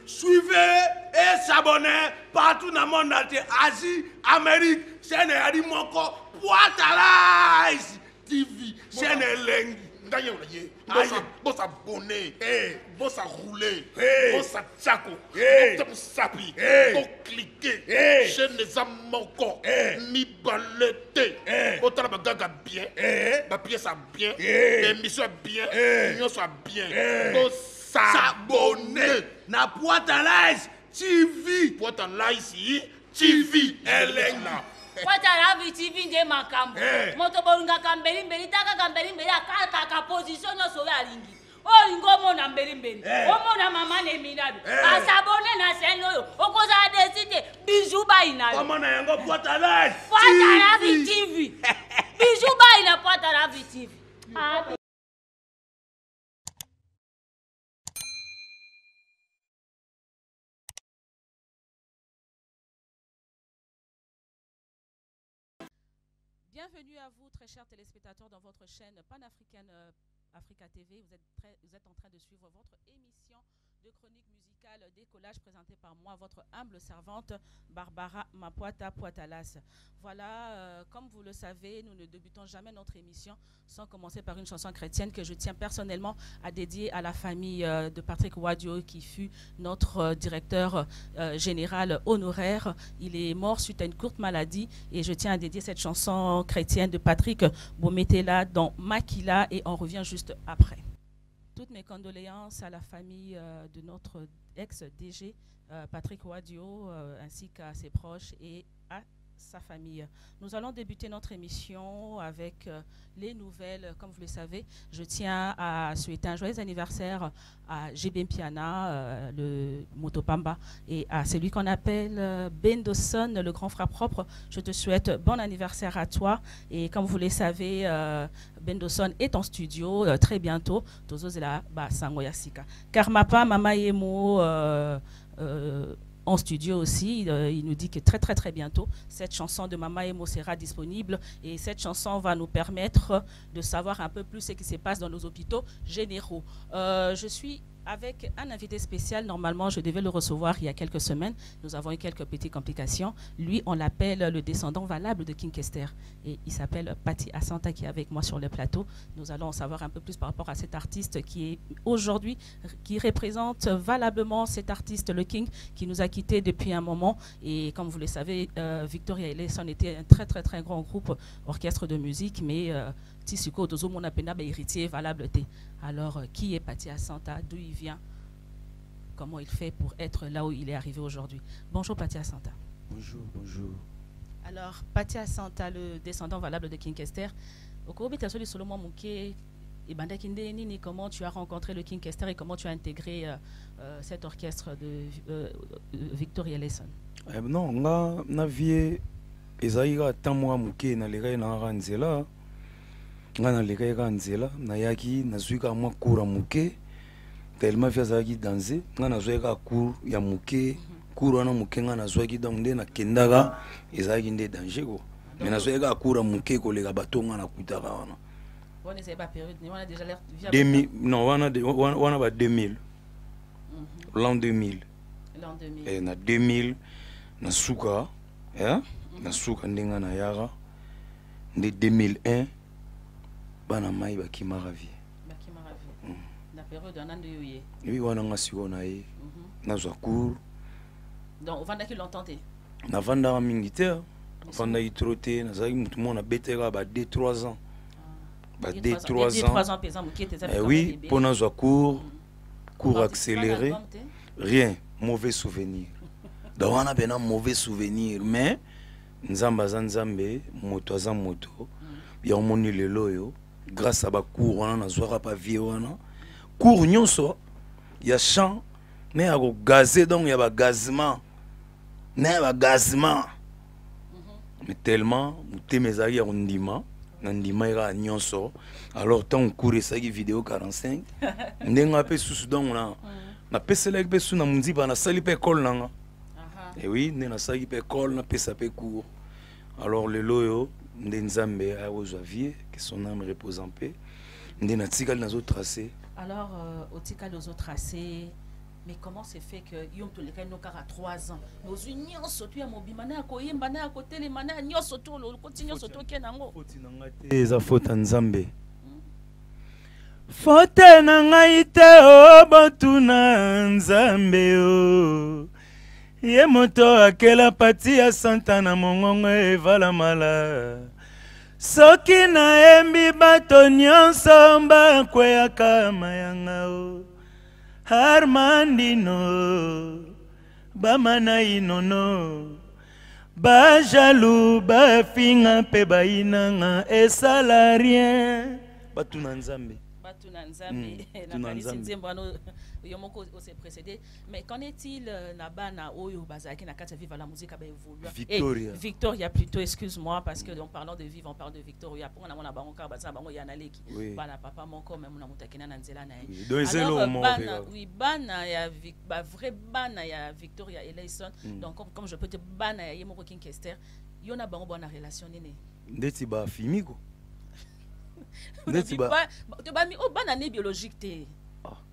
suivez et s'abonnez partout dans le monde entier. Asie, Amérique, chaîne Adi Moko, Poitalaïs TV, chaîne Lengi. Boss abonné, boss roulé, Hey. boss tchako, Hey. boss sapi, Hey. boss cliquer, Hey. chaîne des amoko, Hey. mi balete, Hey. autant la gaga bien, Hey. ma pièce a bien, Hey. l'émission a bien, Hey. l'union soit bien, Hey. boss S'abonner s'abonner. na Poitalaïs TV. Pour être là ici, TV, Lengi. Poitala TV nde makambo. Eh. Moto bolunga kambeli mbeli taka kambeli mbeli akata ka position no so ya lingi. O lingo mona mbeli mbeli. Eh. O mona mama ne minabi. Eh. Asabone na chaîne oyo. Okoza décider bijou baina. Comment na yango Poitalaïs Poitala TV. Bijou baina Poitala TV. Ah. Bienvenue à vous, très chers téléspectateurs, dans votre chaîne panafricaine Africa TV. Vous êtes en train de suivre votre émission de chronique musicale Décollage présentée par moi, votre humble servante Barbara Mapuata Poitalas. Voilà, comme vous le savez, nous ne débutons jamais notre émission sans commencer par une chanson chrétienne que je tiens personnellement à dédier à la famille de Patrick Wadio, qui fut notre directeur général honoraire. Il est mort suite à une courte maladie et je tiens à dédier cette chanson chrétienne de Patrick. Vous mettez-la dans Makila et on revient juste après. Toutes mes condoléances à la famille de notre ex-DG, Patrick Wadio, ainsi qu'à ses proches et à sa famille. Nous allons débuter notre émission avec les nouvelles. Comme vous le savez, je tiens à souhaiter un joyeux anniversaire à GB Piana, le Motopamba, et à celui qu'on appelle Ben Dawson, le grand frère propre. Je te souhaite bon anniversaire à toi. Et comme vous le savez, Ben Dawson est en studio très bientôt. Car Mapa, Mama Yemo, en studio aussi, il nous dit que très bientôt, cette chanson de Mama Emo sera disponible et cette chanson va nous permettre de savoir un peu plus ce qui se passe dans nos hôpitaux généraux. Je suis avec un invité spécial. Normalement, je devais le recevoir il y a quelques semaines. Nous avons eu quelques petites complications. Lui, on l'appelle le descendant valable de King Kester. Et il s'appelle Patti Asanta qui est avec moi sur le plateau. Nous allons en savoir un peu plus par rapport à cet artiste qui est aujourd'hui, qui représente valablement cet artiste, le King, qui nous a quittés depuis un moment. Et comme vous le savez, Victoria Ellison était un très grand groupe orchestre de musique, mais Tissiko Dozo mon appena héritier valable. Alors, qui est Patti Asanta? D'où il vient? Comment il fait pour être là où il est arrivé aujourd'hui? Bonjour Patti Asanta. Bonjour. Alors, Patti Asanta, le descendant valable de King Kester. Comment tu as rencontré le King Kester et comment tu as intégré cet orchestre de Victoria Ellison? Non, na vie ezaïga tamwa muke na lega na ranzela. Ngana lega nzela na yaki na zuika mwa kura muke. Tellement via zaki danser, ngana zuika cour ya muke, cour na muke ngana zuiki donc nde na kendaga ezaki nde danger ko. Mais na zuika cour muke ko lega bato ngana kutaka wana. On est pas période, on a déjà l'air 2000 non wana ba 2000. L'an 2000. L'an 2000. Et na 2000 na suka, na suka ndenga na yara. Nde 2001 bana mai bakima ravi. Bakima ravi. La période en ande yoye. Oui wana ngasi ona ye. Na za cour. Donc vanda ki l'entendez. Na vanda mingi te. Vanda itroté na za mutu mona betera ba 2-3 ans. Ba 2-3 ans. Oui, pour na za cour accéléré. Rien, mauvais souvenir. Donc on a bien un mauvais souvenir, mais nzamba zanzambe moto za moto. Ya moni le loyo grâce à ba cour on a zoara pas vie wana. Cour nyonso ya champ mais ya gazé donc ya ba gazement. Na ba gazement. Mais tellement mutemezaki ya ndima na ndima ira nyonso. Alors tant cour ça qui vidéo 45 ndenga pe susu donc na pesela pe suna munziba na sali pe école nanga. Et oui, na sali pe école na pesa pe cour. Alors le loyo Ndenzambe à Ojavier, que son âme repose en paix. Ndenatikal nazo tracé. Alors au tikal nazo tracé Mais comment c'est fait que Yom Toleka à 3 ans? Nos unions sautent à Mobimana, Koyembana, à côté les manas, Nyon Soto, le continue Soto Kenango. Faute Nzambe. Faute Nangaite, oh, Batuna Nzambe, oh. Ye moto akela pati ya Santana mongongo evala mala. Soki na embi bato nyonso mbakweyaka mayanga o. Armandino bamana inono bajalu bafinga pe bainanga esala rien batuna nzambe mais qu'en est-il na oyo bazaki na kati vivre la musique a évolué Victoria Victoria plutôt excuse-moi parce que en parlant de vivre on parle de Victoria pour na bango ka basa bango ya naleki bana papa moko même na mutakina na nzela na alors bana ya ba vrai bana ya Victoria Eleison donc comme je peux te bana ya yemoko Kinkester yona bango bona relation nene ndeti ba fimiko ndeti ba to ba mi o bana ne biologique te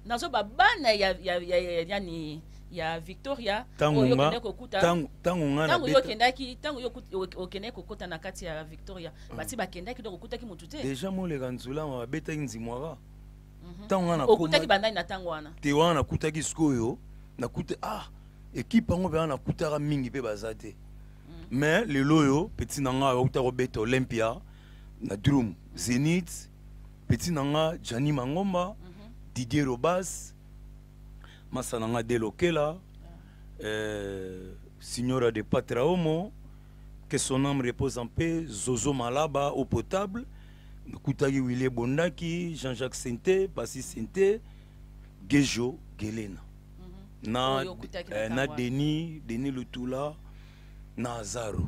nazo ba bana ya Victoria tango okende kokota na kati ya Victoria bati bakendaki donc okutaki mutu te déjà mo le kanzula ma beta nzimwara tango wana okutaki bandai na tango wana te wana kutaki skoyo na kute équipe ngo ba na kutaka mingi pe bazate mais le loyo petit nanga okutaka beta Olympia na drum Zenith petit nanga Jani Mangomba Didier Robas Masananga Delokela Signora de Patraomo, que son âme repose en paix, Zozo Malaba au potable, Koutagi Willy Bondaki, Jean-Jacques Sente, Bassi Sente, Gejo Gelena. Na Denis Lutula, na Azaro.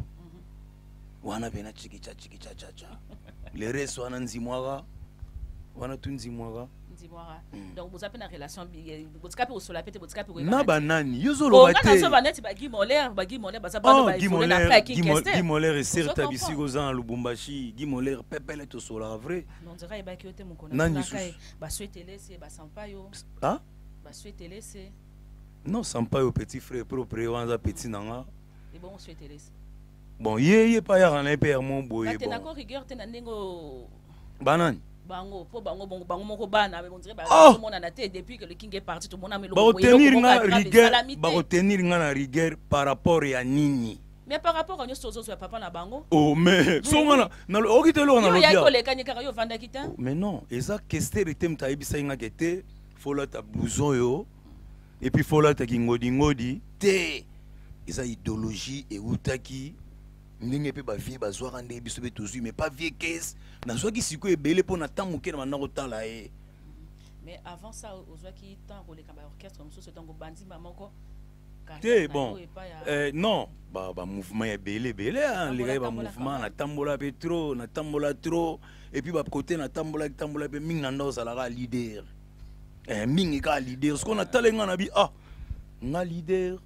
Wana bena chikicha. Le reste wana nzimwara, wana tunzimwara. Donc vous avez une relation vous avez sur la pète vous avez na banani yozolo bate Guy Moller basa bana Guy Moller certes bisi kozana Lubumbashi Guy Moller pepele to sola vrai on dirait ba ki ote mukona ba souhaiter c'est ba sampayo ba souhaiter c'est non sampayo petit frère propre wanza petit nanga et bon souhaiter bon yé pas ya na père mon boye bon d'accord rigueur te na ndingo banani bango moko bana mais on dirait tout le monde en a tête depuis que le king est parti tout le monde a mis le retenir na rigueur par rapport à nini mais par rapport à sozo ya papa na bango mais songana na okitelo na lobia yo lekanya kaka yo vanda kita mais non eza kester etem ta ibisa inga kete fola ta blouson yo et puis fola ta ngodi te eza idéologie et utaki ndenge pe ba vie bazwaka nde biso be tozu mais pas vie caisse na zwaki siko ebele po na temps moke na kotala mais avant ça ozwaki temps ko le kamba orchestre comme ça tango bandi mamoko te bon non ba mouvement ebele les gars ba mouvement na tambola pe trop na tambola trop et puis ba côté na tambola pe mingi na ndo zalaka leader mingi ka leader ce qu'on a talenga na bi nga leader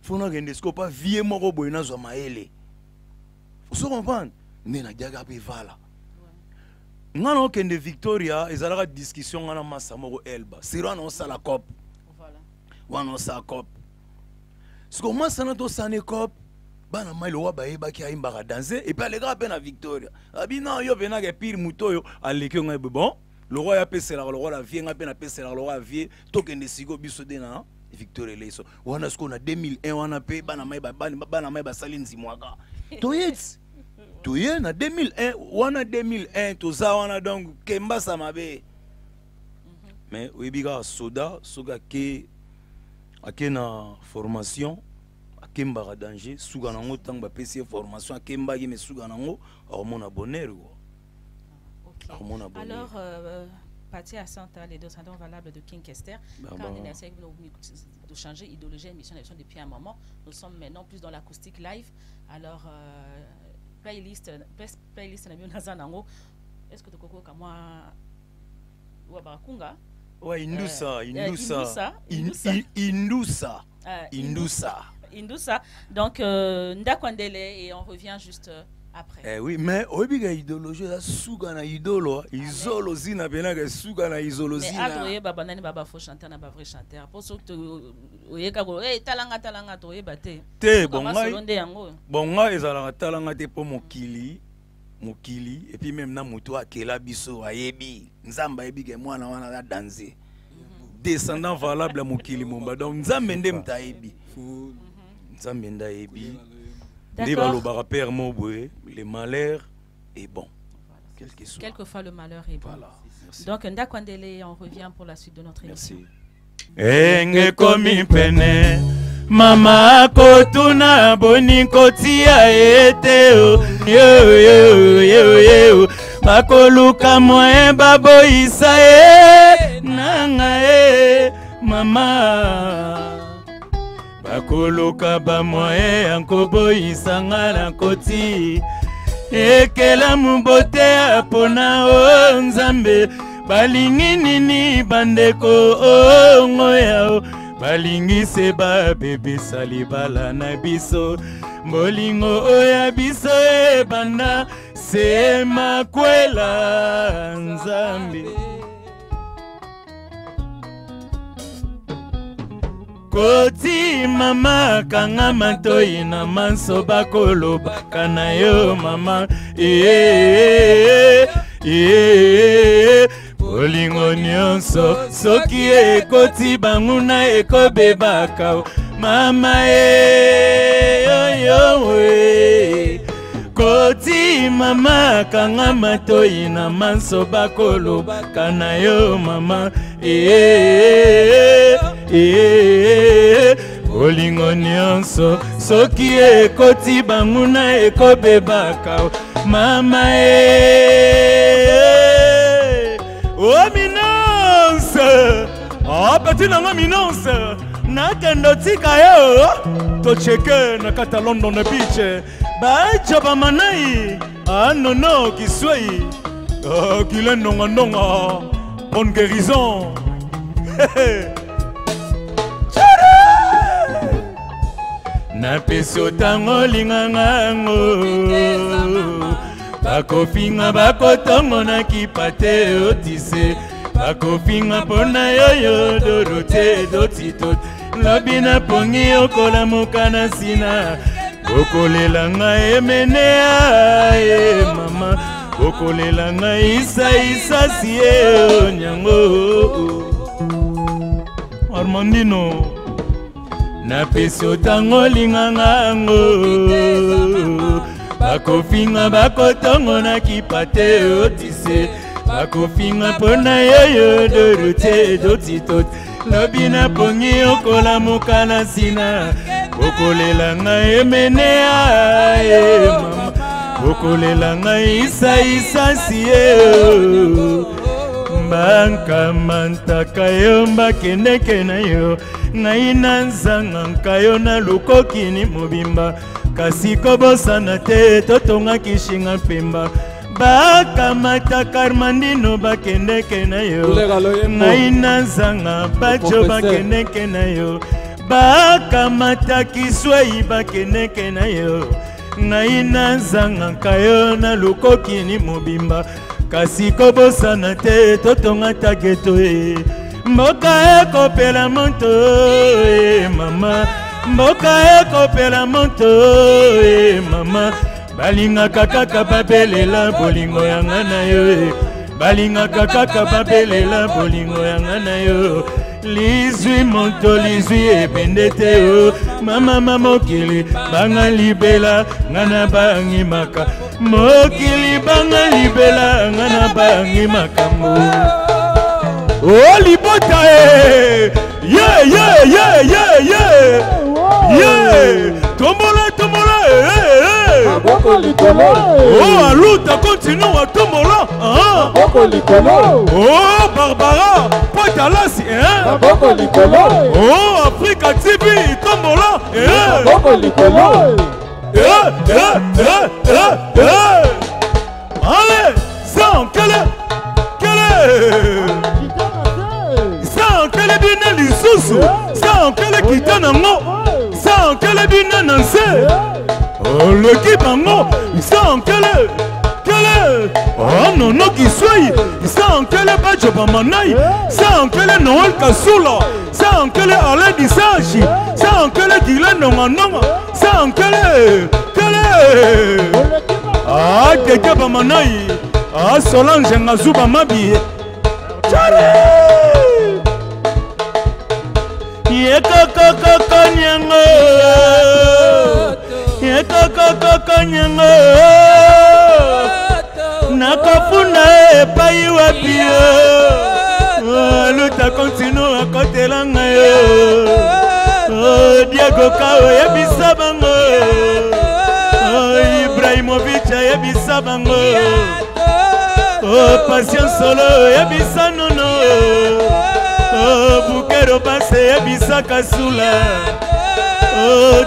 fona gende sko pas vie moko boy na zo maele faut comprendre nena diaga pe vala nga no kende Victoria ezalaka discussion ngana masa moko elba sira no sala cop voilà wana sa cop sko masa na to sane cop bana mailo wa ba eba ki aimba danser et puis les gars pe na Victoria abi non yo vena ke pire mutoyo aleki nga bon le roi a pèsé le roi la vie nga pe na pèsé le roi vie to kende sigo biso de na Victoria Eleison wana sko na 2001 wana pe bana mai ba salinzi mwaka to ye na 2001 wana 2001 to za wana donc kemba sa mabe mais oyebiga soda soga ke akena formation akemba danger suga nango tang ba pesi formation akemba ki me suga nango hormone bonheur alors partie à Santa, les descendants valables de King Kester. Quand on essaie de changer idéologie et mission depuis un moment, nous sommes maintenant plus dans l'acoustique live. Alors, playlist est-ce que tu connais comme moi Wabarakunga? Ouais, Indusa. Donc, Ndakwandele et on revient juste après. Oui, mais obiga idéologie la souga na idolo, isolo zina benaka souga na isolo zina. Mais atoye baba nani baba faux chanteur na ba vrai chanteur. Pour ce que oyeka ko talanga toye baté. Te bonga ezala talanga te po mokili et puis même na muto akela biso ayebi nzamba yebi ke mwana wana la danser. Descendant valable à mokili momba donc nzambe nde mtayebi. Nzambe nda yebi. Le malheur est bon. Quelquefois le malheur est bon. Voilà. Donc Ndakwandele, on revient pour la suite de notre émission. Enge komi pene mama kotuna boni kotia ete yo bakoluka moye babo isae nanga mama bakoloka ba moye ankobo isanga na koti ekela mubote apona o nzambe balingi nini bandeko ngoya balingi se ba bebe salibala na biso molingo oya biso banda se makwela nzambe koti mama kanga matoi na manso bakoloba kana yo mama bolingo nyonso soki ekoti banguna ekobebaka mama koti mama kanga matoi na manso bakoloba kana yo mama bolingo nyonso soki ekoti banguna ekobebaka mama oh minance petit nanga minance nakendo tika yo tocheke na kata London beach bacha bamanai nono kiswei kile nonga bonne guérison na peso tango lingangango bakofinga bakotongo na kipate otise bakofinga pona yoyo dorote dotitot lobi na pongi okola mokana sina okolela nga emenea mama okolela nga isa siye nyango Armandino na peso tango lingangango bakofinga bakotongo na kipate otise bakofinga pona yoyo dorote dotitot lobi na pongi okola mokana sina okolela nga emenea mama okolela nga isa siye banka mantaka yo mbakendeke na yo ngai na nzanga nkayo na lukokini mobimba kasi kobosana te totonga kishinga pemba bakamata Armandino bakendeke na yo ngai na nzanga bajo bakendeke na yo bakamata Kiswei bakendeke na yo ngai na nzanga nkayo na lukokini mobimba kasi kobosana te totonga tageto mboka ekopela monto mama mboka ekopela monto mama balingaka kaka babelela bolingo yanga na yo balingaka kaka babelela bolingo yanga na yo lizwi monto lizwi ebende te o mama mokili banga libela ngana bangi maka mokili banga libela ngana bangi makambo oh libota tombola oh aluta continue à tombola oh Barbara Potalasi oh Africa TV tombola allez sans quelle sans quelle bien les sous sans quelle qui donne un mot sans quelle bien nanse le bango, sans quelle oh non non qui soit, sans quelle badge bamanaï, sans quelle Noël Kassoula, sans quelle Alain Disachi, sans quelle Dylan non, sans quelle ah Keke bamanaï, ah Solange Ngazuba Mabi, Charlie, Yekaka nyango, Yekaka nyango. Nakafuna epai wapi luta continue à côté langa Diego Kao yebisa bango Ibrahimovic yebisa bango Patience Solo yebisa nono Bukero Basse yebisa Kasula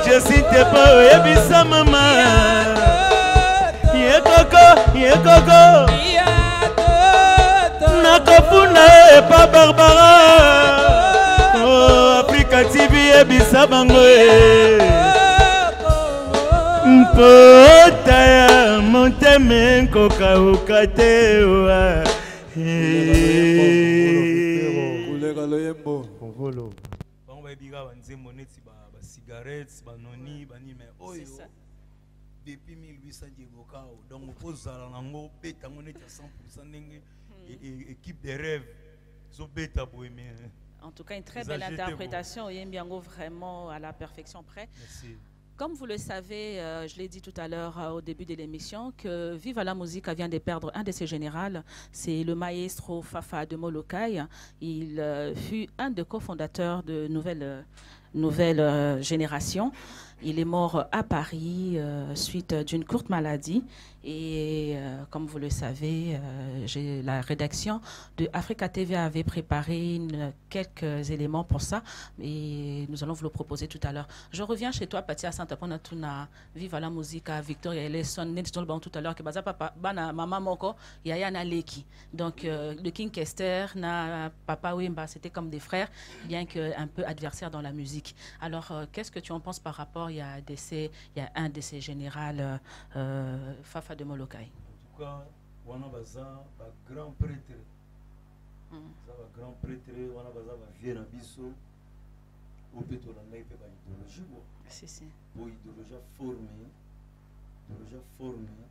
Jessie Tepo yebisa mama Yekoko Nakafuna epa Barbara Africa TV ebisa bango Mpota ya monteme nkoka ukate wa Kulega loyembo Konvolo Bango bayibiga banzembo neti ba cigarettes banoni banime oyo depuis 1800 Diego Kao donc opose à l'ango beta monete à 100% ndenge équipe des rêves so beta bohemien. En tout cas une très belle interprétation Yembiango vraiment à la perfection près. Merci. Comme vous le savez, je l'ai dit tout à l'heure au début de l'émission, que Viva la Musica vient de perdre un de ses générales, c'est le maestro Fafa de Molokai. Il fut un des cofondateurs de nouvelle génération. Il est mort à Paris suite d'une courte maladie. Et comme vous le savez, la rédaction de Africa TV avait préparé quelques éléments pour ça. Et nous allons vous le proposer tout à l'heure. Je reviens chez toi, Patia Santa Ponatuna, Viva la Musica, Victoria Eleson, Nedstolban tout à l'heure, que Baza Papa, Bana Mama Moko, Yaya Naleki. Donc le King Kester, na Papa Wimba, c'était comme des frères, bien qu'un peu adversaires dans la musique. Alors, qu'est-ce que tu en penses par rapport, il y a un de ces générales, Fafa de Molokai. En tout cas, on a besoin d'un grand prêtre. Un grand prêtre, on a besoin d'un vieux nabiso. Au pétro, on a idéologie. Pour idéologie formée.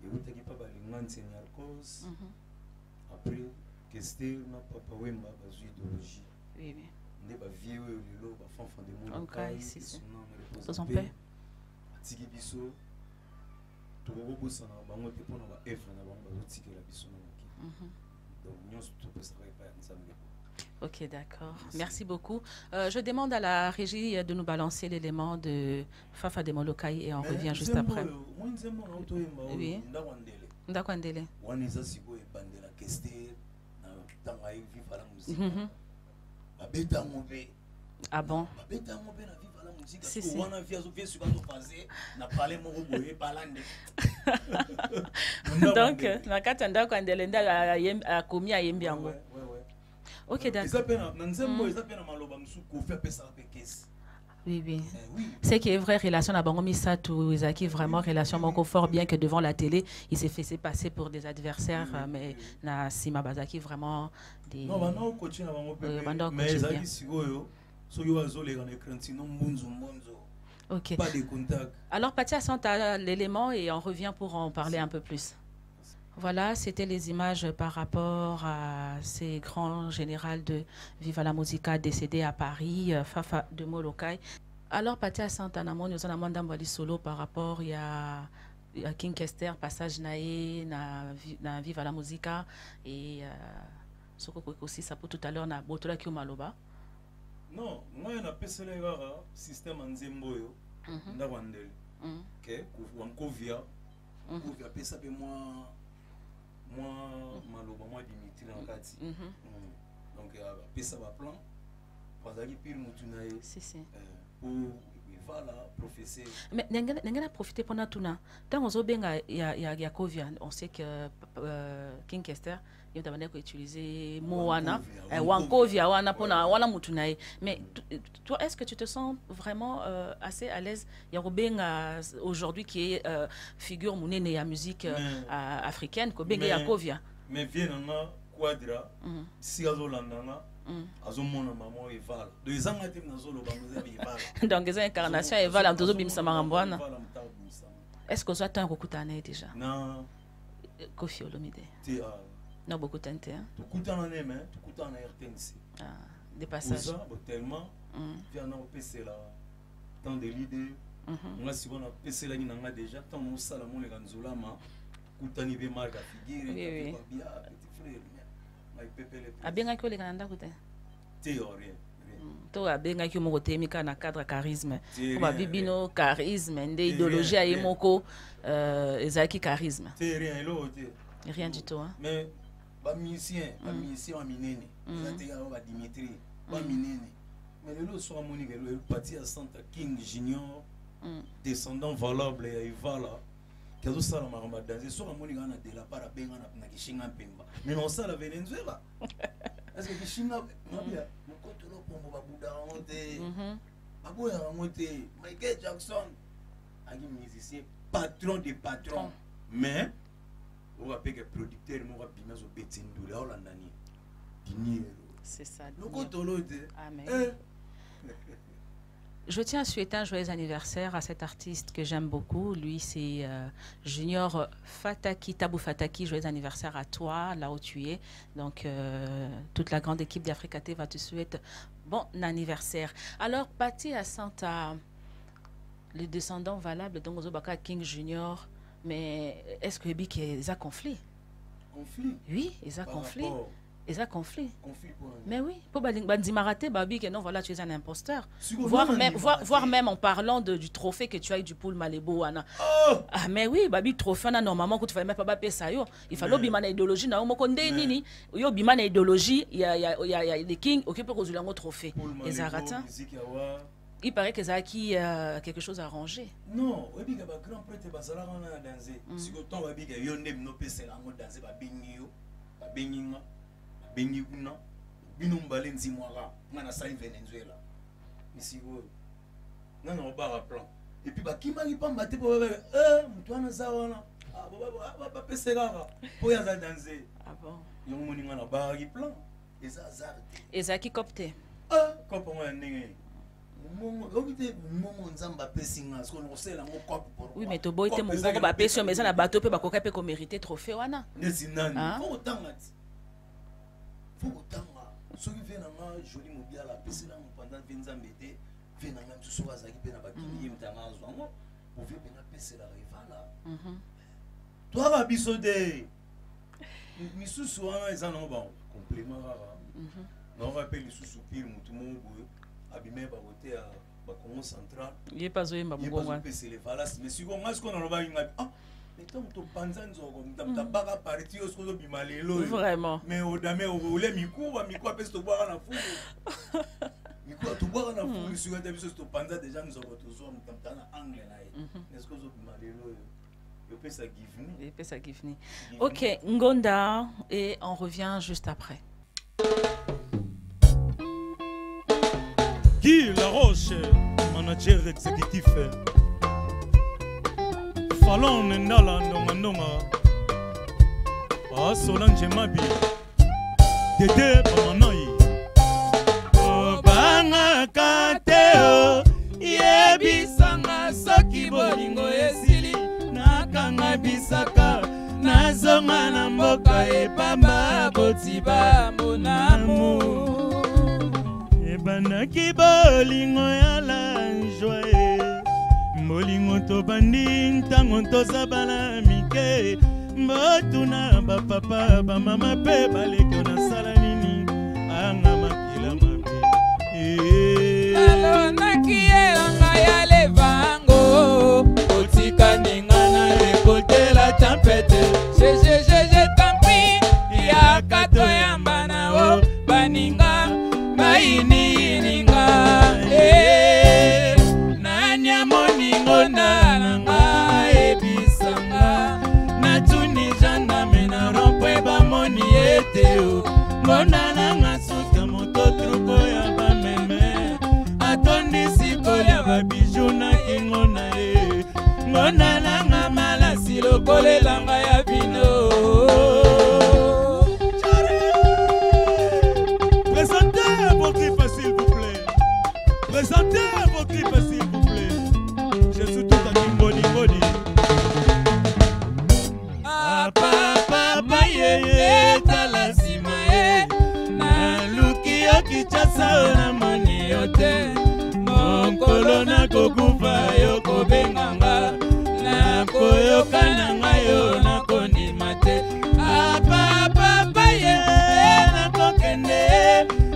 Et vous n'avez pas de cause. Après, Kester n'a pas de idéologie. Oui, oui. On a vieux, le fanfan de Molokai. Ok, ici, c'est. Sans paix. Tiki biso. Ok, d'accord. Merci beaucoup. Je demande à la régie de nous balancer l'élément de Fafa de Molokai et on revient juste après. Oui. Ndakwandele. Ah bon? Si, si. Donc, nakatanda kwandelenda a commis à Yembiango. Ok, d'accord. Oui, oui. C'est qu'il y a une vraie relation à Bango Misatou, Isaki, vraiment relation beaucoup fort, bien que devant la télé, il s'est fait passer pour des adversaires, mais na Sima Bazaki vraiment des. Non, non, continue à Bango. Mais Isaki Sigoyo. Ok. Pas de contact. Alors, Patia Santa l'élément et on revient pour en parler un peu plus. Voilà, c'était les images par rapport à ces grands généraux de Viva la Musica décédés à Paris, Fafa de Molokai. Alors, Patia Santa Namo, nous avons demandé solo par rapport à King Kester, passage naé, na Viva la Musica et ce que aussi ça pour tout à l'heure na Botola Kiomaloba. Non, moi je n'appelle pas système en Zemboyo. Ndawandel. OK, Wankovia. Wankovia pesa pe moi maloba moi Dimitri Nkati. Donc pesa ba plan. Bazali pile mutunaye. Si si. Pour Mais n'engana profiter pendant tout na. Tant on zobenga ya Kovia, on sait que King Kester il t'a demandé utiliser Moana, Wankovia, Wana pona Wana mutunae. Mais toi, est-ce que tu te sens vraiment assez à l'aise? Il y a Robenga aujourd'hui qui est figure monnaie de la musique africaine, Kobenga ya Kovia. Mais viens na quadra, si azolandanga. Donc les incarnations et valent tous bim samaramboana. Est-ce que vous êtes un recoutanné déjà? Non. Kofi Olomide. Non beaucoup tenté hein. Tout en année mais tout en RTNC. Ah, des passages. Tellement vient na PC là. Tant de l'idée. Moi si on a PC là nanga déjà tant on sala mon les ganzola ma kutani be marga figure petit frère. Abenga ko le Canada côté. Théorie. To abenga ki moko temika na cadre charisme. Ko ba bibino charisme nde idéologie ay moko ezaki charisme. C'est rien l'autre. Rien du tout hein. Mais ba musicien a minene. Il a ba Dimitri, ba minene. Mais le lot soit Monique le parti à Santa King Junior descendant valable ya Ivala. Kazo sala maramba danser so ramoni ngana de la para benga na kishinga mpemba mais non ça la Venezuela est-ce que kishinga mabia mokoto lo pombo babuda monte baboya monte Michael Jackson agi musicien patron des patrons mais on va payer producteur mo va bima zo betindu la holandani dinero c'est ça mokoto lo de amen. Je tiens à souhaiter un joyeux anniversaire à cet artiste que j'aime beaucoup. Lui, c'est Junior Fataki, Tabou Fataki. Joyeux anniversaire à toi, là où tu es. Donc, toute la grande équipe d'Africa TV va te souhaiter bon anniversaire. Alors, Patti Asante, les descendants valables, donc Zobaka King Junior, mais est-ce que Bic est un conflit? Conflit? Oui, ils ont conflit. Ils ont conflit. Conflit pour mais oui, pour Bandimaraté, Babi, que non, voilà, tu es un imposteur. Voire même en parlant du trophée que tu as eu du pool Malébo. Ah, mais oui, Babi, trophée, normalement, quand tu fais même pas payer ça, il fallait bimana idéologie, na omokonde nini, yo bimana idéologie, il y a les kings, ok, pour résoudre un trophée. Les Aratin. Il paraît que ça a quelque chose à arranger. Non, oui, il y a un grand prêtre basala a dansé. Si le temps Babi, il y a un no pc là, on danser ba bingio, ba binginga. Bengi kuna binumbale nzimwara ngana sa Venezuela misigo nana obara plan et puis bakima lipamba te po mutu ana zawana ba pesera po ya za danser ah bon yon moni ngana ba plan ezaki copte kopo ngana ndenge oui mais to boite mo ngoko ba pesio mais ça na bato pe bakoka pe ko mériter trophée wana nezinani ko tangati faut autant ceux qui viennent à joli mobile la PC là pendant 20 ans d'été viennent à même sous azaki pe na bakini mtanga zwango pour vivre na PC la rivala toi ba bisode misusu wana ezana ba complément rara non rappelle misusu pile mutu mongo abime ba côté ba Congo central il est pas zoyemba mongo wana PC les valas mais si on a ce qu'on a ba inga vraiment mais au dame au le miko apesi to boire na fumo miko to boire na fumo sur un tabiso to panza déjà nous avons toujours mtamtana angle là est-ce que zo bimalelo yo pesa givni et pesa givni OK Ngonda et on revient juste après. Guy Laroche manager exécutif Fallon Ndala Ndonga Solange Mabi Dede Pamanoi Obanga Kateo Yebisanga Soki Bolingo Esili Nakanga Bisaka Nazonga na mboka Epamba Botiba Monamu Ebanaki Bolingo Yala Joye Molingo to bandi ntango tozabala mike mbotuna ba papa ba mama pe baleko na sala nini anga makila mabe alonaki elanga ya levango otika ninga na récolter la tempête je tampi ya kato yamba na o baninga baini ninga na ngona nga suka moto trupo ya bameme atondisi kolia babiju na kingo na ye ngona nga malasi lokolelanga ya bino. Présentez vos clips s'il vous plaît. Présentez vos clips s'il vous plaît. Je suis tout à Kimboni Boni. Papa yeye talasima ye na luki yo kichasa na moni yote mokolo na kokufa yo kobenganga na koyokana ngayo na kondima te. Papa yeye na kokende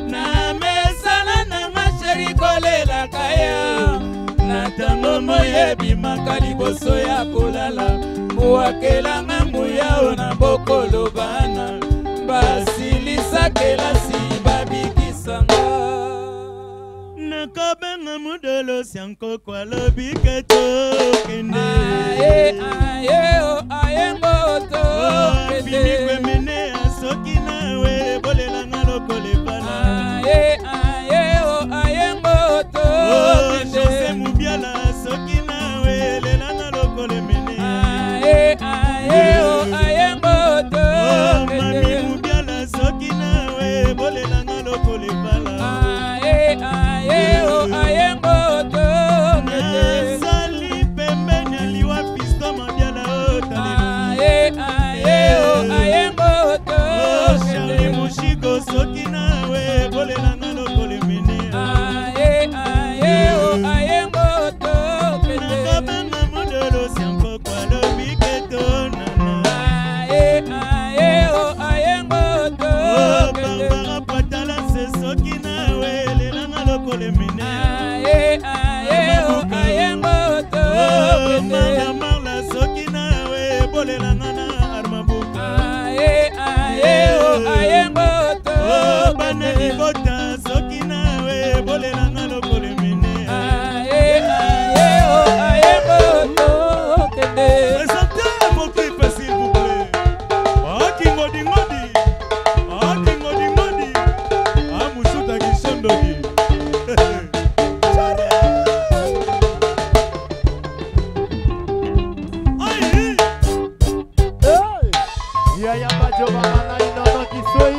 na mesala na masheri kolela kaya na tango moyebi makali boso ya kolala muwakelanga muyao na bokolo bana basilisa kelasi babikisanga nakobenga mudolo sianko kwa lobi ketokende aye ngoto pimi kwemene asoki nawe bolelanga lokole bana aye ngoto Jose Mubiala asoki nawe lelanga lokole mene aye ngoto mami Mubiala asoki nawe bolelanga lokole bala aye ngoto nasali pembeni aliwa pisto Mubiala aye ngoto Charlie Mushiko soki nawe bolelanga lokole mene aye ngoto nakabanga modolo sianko kwa lobi ketonana aye ngoto Barbara Patala se soki nawe lelanga lokole mene aye ngoto Manga Marla soki nawe bolelanga na armabuka aye ngoto Baneli Bota soki nawe bolelanga lokole mene aye ngoto présentez mon clip s'il vous plaît. Ngodi Musuta Kishondodi. Yaya Majoba Mana inono kisoi.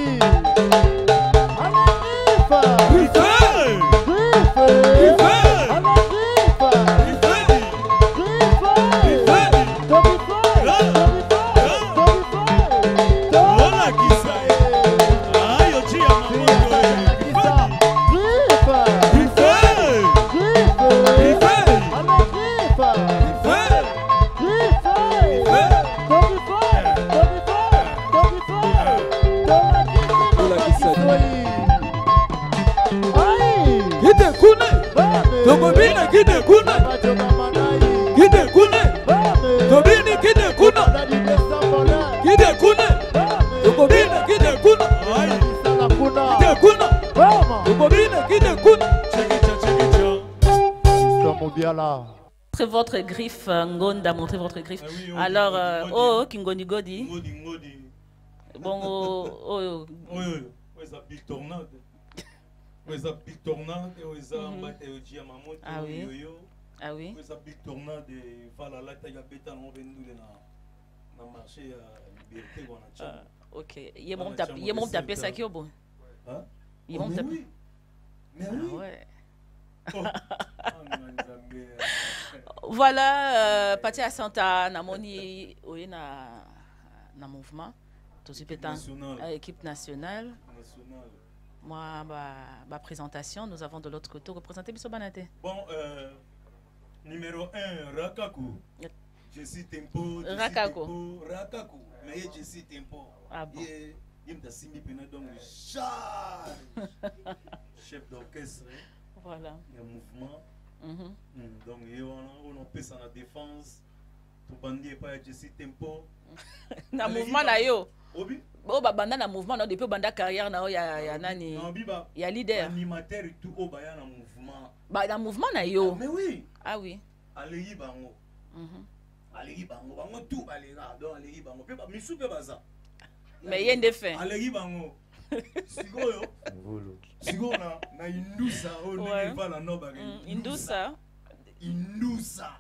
Montrez votre griffe, Ngonda, montrez votre griffe. Ah oui, alors, oh, Kingoni Godi. Bon, oh. Oui, ça big tornade. Oui, ça big tornade. Oui, ça mbate oji amamoto. Ah oui. Ah oui. Oui, ça big tornade. Fala la taille à béton, on vient nous dans marché à liberté ou en a. Ok. Il y a mon tapé ça qui est bon. Hein? Il y a mon tapé. Oui. Mais oui. Ouais. Voilà, Pati à Santa, Namoni, oui, na mouvement, tout ce qui est équipe nationale. Moi, ma présentation, nous avons de l'autre côté représenté Bisso Banate. Bon, numéro 1, Rakaku. Je suis Tempo. Rakaku. Rakaku. Mais je suis Tempo. Ah bon. Il m'a simi donc chef d'orchestre. Voilà. Il y a un mouvement. Donc, on a fait la défense. Tout bandit et pas je suis Tempo. Na mouvement là yo. Obi. Oh banda na mouvement non depuis banda carrière na ya nani. Il y a leader. Animateur et tout au baya na mouvement. Bah na mouvement na yo. Ah, mais oui. Ah oui. Allez bango. Allez bango. Bango tout baléra. Donc allez bango. Pe ba misu pe baza. Mais il y a des faits. Allez bango. Sigo na Indusa on ne va la noba. Indusa. Indusa.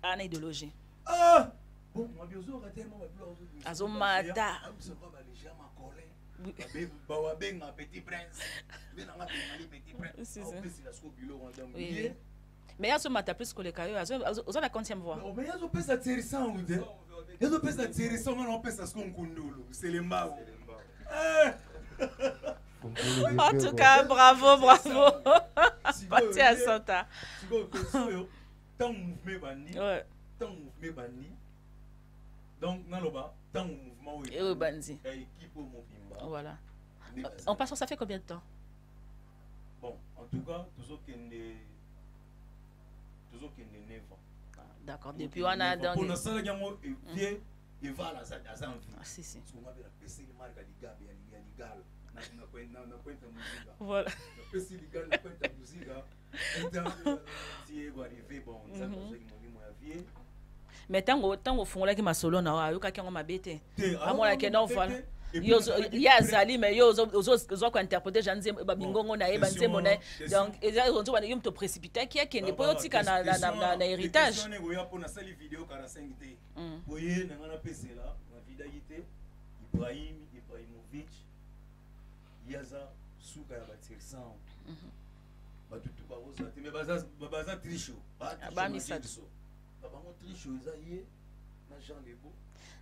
Ana idéologie. Ah. Bon, moi bien sûr tellement Azomata. Bawabenga petit prince. Benanga petit prince. Oui. Mais yazo mata plus que les cailloux. Ozo la quantième voix. Mais yazo pesa tserisa onde. Yazo pesa tserisa on pesa ce qu'on kundulu. C'est les mbao. En tout cas, bravo, bravo. Parti à Santa. Tant mouvement bandi. Tant mouvement bandi. Donc naloba tant mouvement bandi. Voilà. En passant, ça fait combien de temps? Bon, en tout cas, toujours qu'il y a 9 ans. D'accord, depuis on a dans pour ça il va la ça si si. Voilà. Mais tant au fond là qui m'a solo na wa yoka kango mabete amona ke na voilà yo ya zali mais yo zo ko interpréter janze ba bingongo na e banze mona donc eza zo ba yum to précipiter qui est ne politique na héritage on est pour na sali vidéo 45 t voyez na ngana pc là na vidéité Ibrahimovic yaza suka ya batir sang batutu ba rosa te mais baza tricho ba misato bango tricho eza ye na Jean Lebo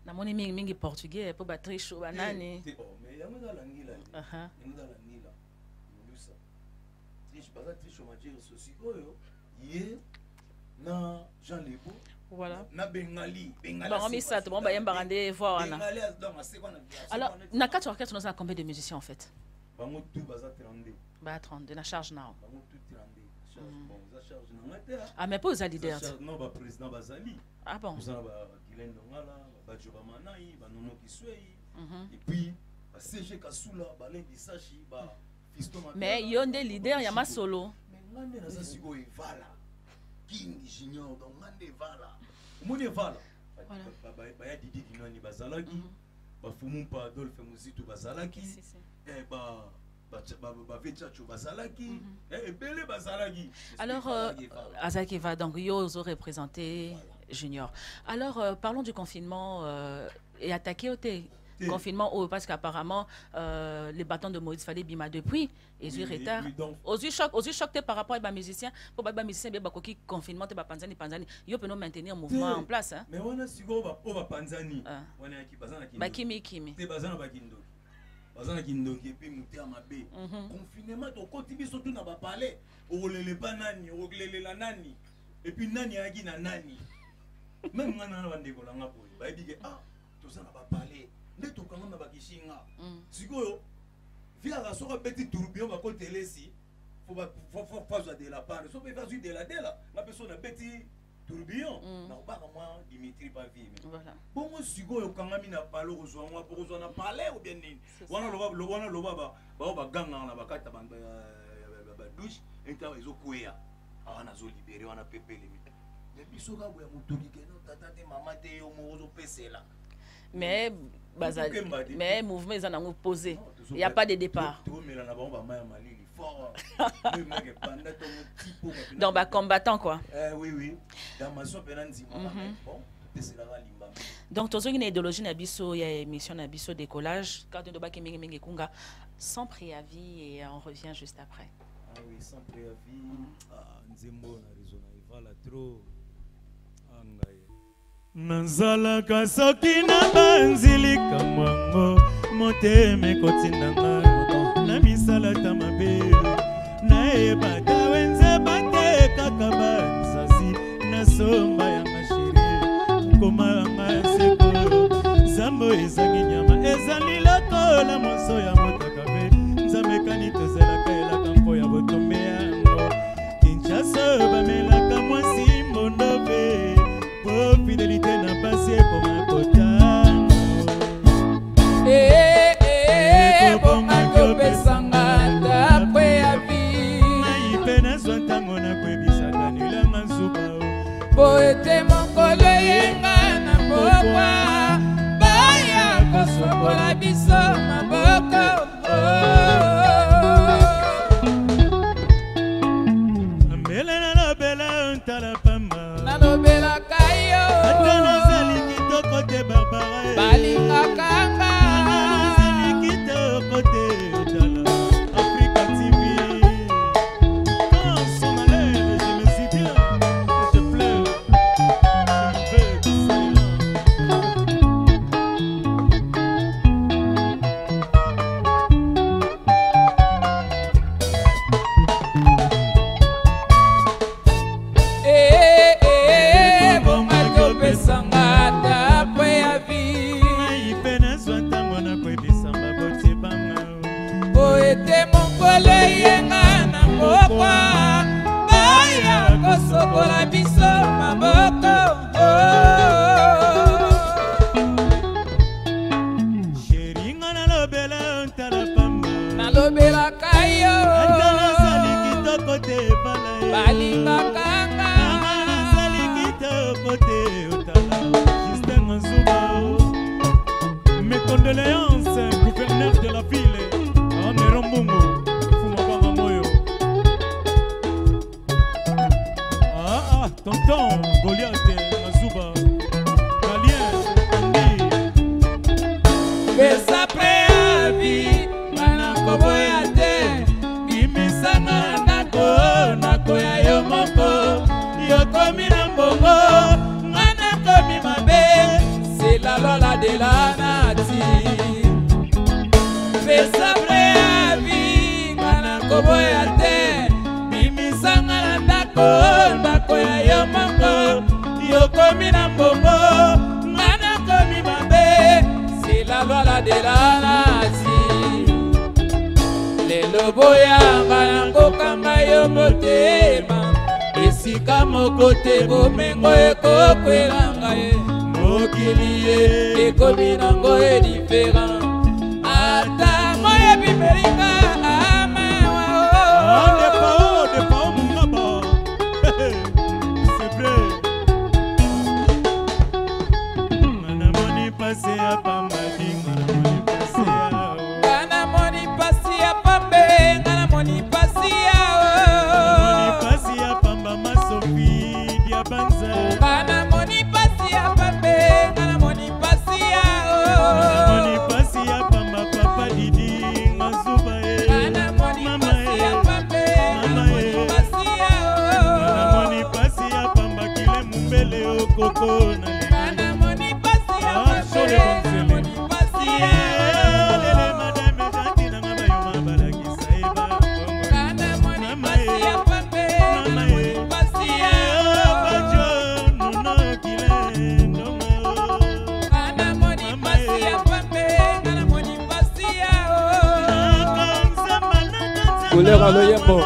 na moni mingi portugais po ba tricho banani mais yango za langila yango za langila lusa tricho baza tricho majeri sosikoyo ye na Jean Lebo. Voilà. Na Bengali. Bah, misato bon ba yemba rande voir wana. Alors, na quatre orchestres nous a combien de musiciens en fait? Bango tout baza 32. Ba 32 na charge now. Bango tout 32. Bon, za charge na ngata. Ah mais pas aux leaders. Non ba président bazali. Ah bon. Nous ba Gilen Dongala, ba Joba Manai, ba Nono Kiswei. Et puis ba CG Kasula, ba Lendi Sachi, ba Fiston. Mais yonde leader ya ma solo. Mais ngande na za sigo evala. King Junior donc ngande vala. Moni vala. Ba ya Didi Dinoni bazalaki. Ba Fumumpa Adolphe Muzitu bazalaki. Vechacho bazalaki. Et Bele bazalaki. Alors Azaki va donc Yozo représenté Junior. Alors parlons du confinement et attaqué au thé. Confinement parce qu'apparemment les bâtons de Moïse fallait bima depuis et je retard aussi choc par rapport à les musiciens pour les musiciens bien qui confinement te panzani yo peut nous maintenir mouvement en place hein mais on a sigo ba panzani on a qui bazana ba kimi te bazana ba kindoki et puis muté mabe confinement to koti biso tout na ba parler o lele pa nani o lele la nani et puis nani agi na nani même ngana na bandeko la ngapo ba bige to ça na ba parler ndeto kanga na bakishinga sikoyo via la soka petit tourbillon ba côté lesi faut faire de la part so peut faire de la personne a petit tourbillon na ba moi Dimitri pas vie voilà bon moi sikoyo kanga mina palo kozwa moi pour kozwa na parler ou bien nini wana loba ba ganga na bakata ba douche eta ezokuya ana zo libérer wana pepele mais biso ka boya mutoki ke no tata te mama te yo mozo pesela. Mais mouvement ils en ont posé. Il n'y a pas de départ. Donc bah combattant quoi. Oui. Donc tu as une idéologie nabiso, il y a émission nabiso décollage. Quand on doit mingi kunga sans préavis et on revient juste après. Ah oui, sans préavis. Nzembo na raison na ivala trop. Nanzalaka soki na banzilika mwango motema ekotindanga na misala ta mabe nayeba ta wenze batekaka bansasi na somba ya mashiri koma yanga seko zambo ezangi nyama ezali lokola moso ya motakabe nzamekani tozelaka elaka mpo ya botombe yango Kinshasa bamelaka mwasi mondobe fidélité n'a passé comme un coton. Bon adio pesanga d'après à vie. Naï pena sointango na kwebisa kanila mansuba. Poete mokolo yenga na mokwa. Baya kosokola biso maboko. ete mokolo eyenga na mokwa baya kosokola biso maboko Sheringa nalobela ntala pamba nalobela kayo Andala kitoko te bala balinga kanga Andala kitoko te otala Justin Nzuba Mes condoléances gouverneur de la ville Amero Mbungu Fumabanga Moyo tonton Goliath Nzuba Galien Pesa preavi Mana koboya te Bimisanga nako Nako ya yo moko Yokomi na mbongo Mana komi mabe C'est la lola de la nati Pesa preavi Mana koboya te Bimisanga nako Nako ya yo moko Yokomi na mbongo Mana komi mabe la loi de la nasi lelo boyanga nango kanga yo motema esika moko te bomengo ekokwelanga ye mokili ye ekomi nango edifferent ata moyebi melinga Passé à Pamba Gana moni pasi ya pambe Gana moni pasi ya Pamba Masofi dia banza Gana moni pasi ya pambe Gana moni pasi ya Pamba Papa Didi Mazuba Gana moni pasi ya pambe Gana moni pasi Gana moni pasi ya Pamba Kile Mumbele Okoko Gana moni pasi ya pambe couleur à l'Oyembo.